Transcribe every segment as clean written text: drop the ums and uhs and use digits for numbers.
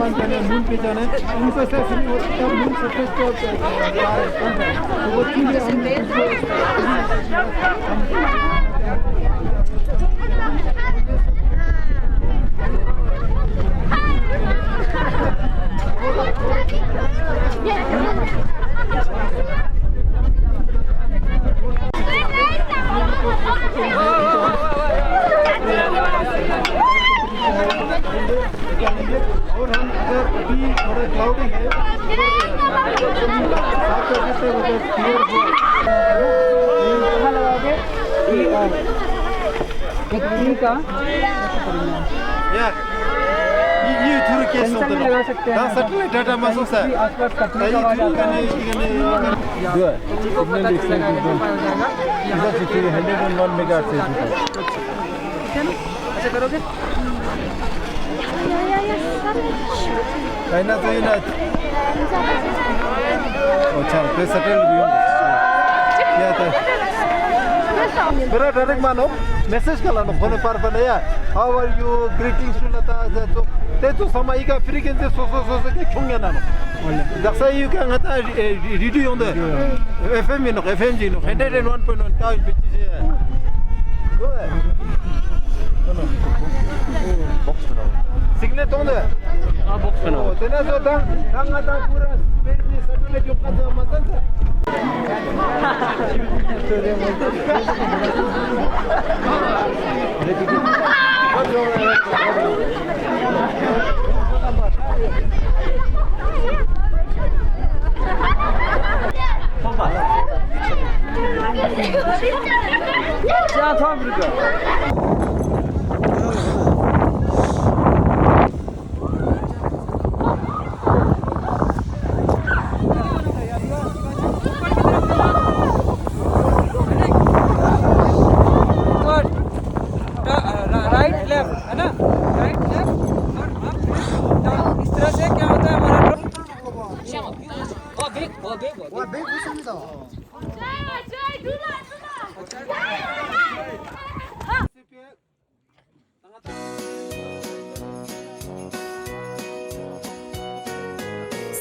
मानते हैं मून पे जाने उनको से मून सरफेस पे वो चीज़ें और हम अगर अभी थोड़ा क्लाउडी है साफ करके से वो क्लियर हो कहाँ लगाओगे एक का या ये थोड़ा केस होता है लगा सकते हैं सैटेलाइट डाटा मासूस है आसपास कटने का आवाज आता है जो है सिग्नल एक्सचेंज इधर से 101 मेगाहर्ट्ज से ऐसे करोगे कहना चाहिए ना अच्छा फिर सेटल भी होंगे क्या था मेरा डायरेक्ट मानो मैसेज कर लाना फोन पर बनाया how are you greetings to Lata ते तो समय का फ्रीक्वेंसी सो के क्यों ना दक्सा यू क्या होता है रेडियो होता है एफएम में एफएम जी नो 101.1 का बिच है बॉक्स बनाओ सिग्नल तो है हां बॉक्स बनाओ तेना जो था रंगा था पूरा स्पेस में सैटेलाइट जो का मसन था क्या था ब्रिगा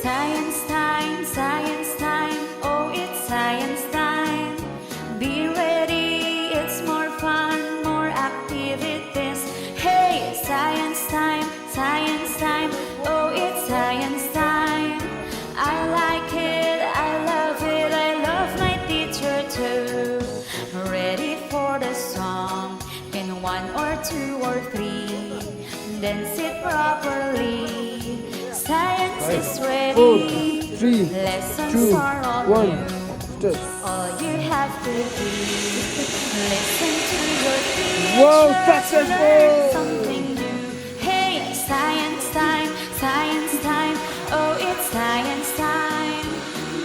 Science time, science time, oh it's science time. Be ready, it's more fun, more activities. Hey, science time, oh it's science time. I like it, I love my teacher too. Ready for the song, in 1 or 2 or 3, then sit properly. Science is ready. 4, 3, lessons 2, are all 1. New. All you have to do, listen to your teacher. Wow, learn something new. Hey, science time, oh it's science time.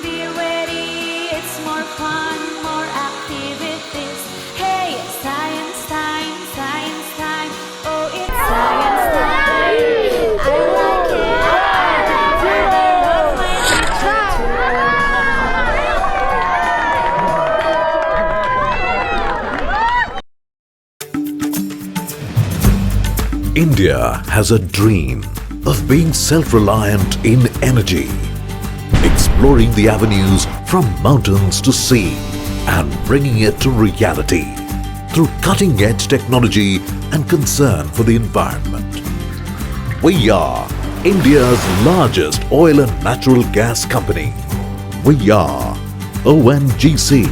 Be ready, it's more fun, more activities. Hey, science time, oh it's science time. I like it. India has a dream of being self-reliant in energy, exploring the avenues from mountains to sea and bringing it to reality through cutting-edge technology and concern for the environment. We are India's largest oil and natural gas company. We are ONGC.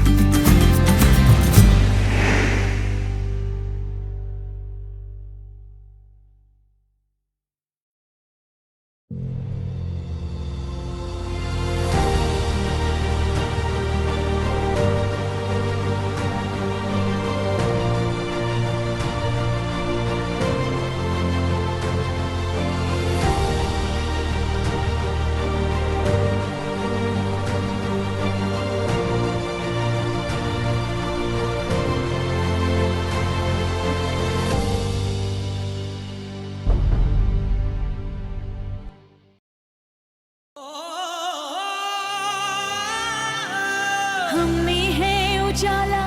हम में है उजाला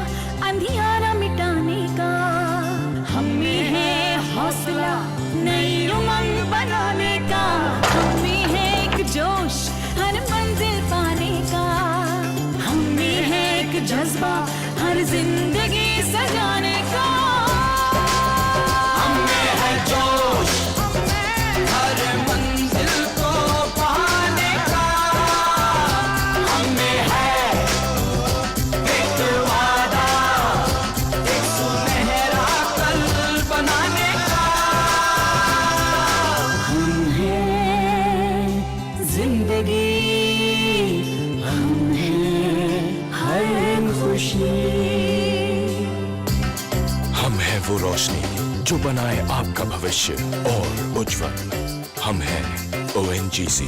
अंधियारा मिटाने का, हम में है हौसला नई उमंग बनाने का। जिंदगी सजाने का। हमें है जोश हर मंजिल को पाने का, हमें है एक वादा एक सुनहरा कल बनाने का। हम हैं जिंदगी, हम हैं हर खुशी। हम है वो रोशनी जो बनाए आपका भविष्य और उज्जवल। हम हैं ONGC।